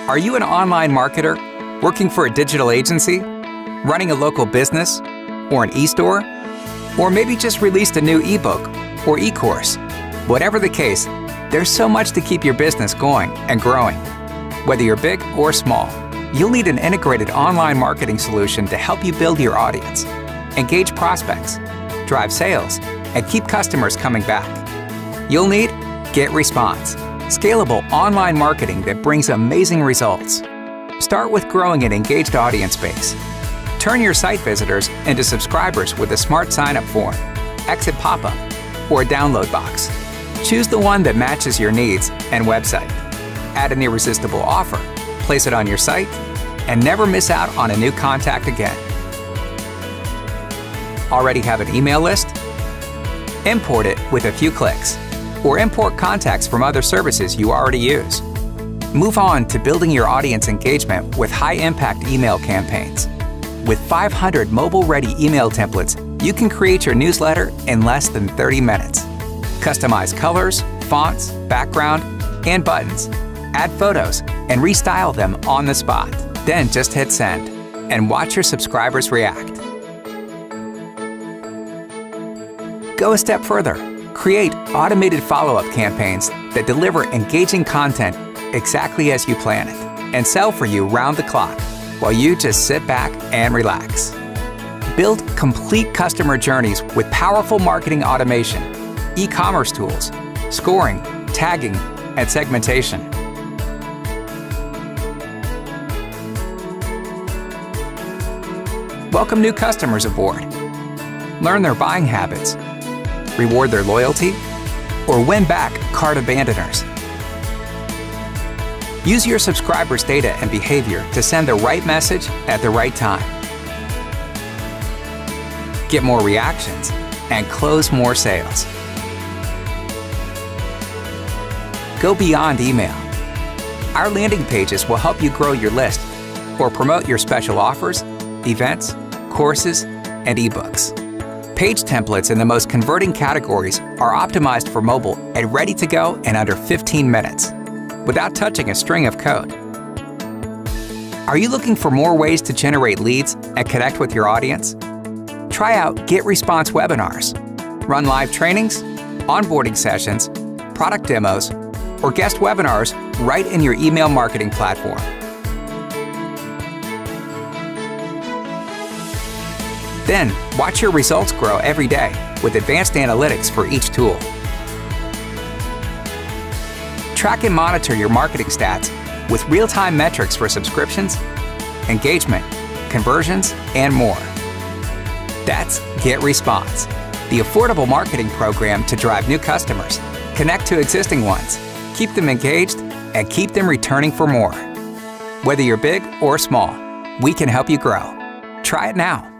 Are you an online marketer, working for a digital agency, running a local business, or an e-store? Or maybe just released a new ebook or e-course? Whatever the case, there's so much to keep your business going and growing. Whether you're big or small, you'll need an integrated online marketing solution to help you build your audience, engage prospects, drive sales, and keep customers coming back. You'll need Getresponse, scalable online marketing that brings amazing results. Start with growing an engaged audience base. Turn your site visitors into subscribers with a smart sign-up form, exit pop-up, or a download box. Choose the one that matches your needs and website. Add an irresistible offer, place it on your site, and never miss out on a new contact again. Already have an email list? Import it with a few clicks, or import contacts from other services you already use. Move on to building your audience engagement with high-impact email campaigns. With 500 mobile-ready email templates, you can create your newsletter in less than 30 minutes. Customize colors, fonts, background, and buttons. Add photos and restyle them on the spot. Then just hit send and watch your subscribers react. Go a step further. Create automated follow-up campaigns that deliver engaging content exactly as you plan it and sell for you round the clock while you just sit back and relax. Build complete customer journeys with powerful marketing automation, e-commerce tools, scoring, tagging, and segmentation. Welcome new customers aboard. Learn their buying habits, reward their loyalty, or win back cart abandoners. Use your subscribers' data and behavior to send the right message at the right time. Get more reactions and close more sales. Go beyond email. Our landing pages will help you grow your list or promote your special offers, events, courses, and ebooks. Page templates in the most converting categories are optimized for mobile and ready to go in under 15 minutes, without touching a string of code. Are you looking for more ways to generate leads and connect with your audience? Try out Getresponse webinars. Run live trainings, onboarding sessions, product demos, or guest webinars right in your email marketing platform. Then, watch your results grow every day with advanced analytics for each tool. Track and monitor your marketing stats with real-time metrics for subscriptions, engagement, conversions, and more. That's Getresponse, the affordable marketing program to drive new customers, connect to existing ones, keep them engaged, and keep them returning for more. Whether you're big or small, we can help you grow. Try it now.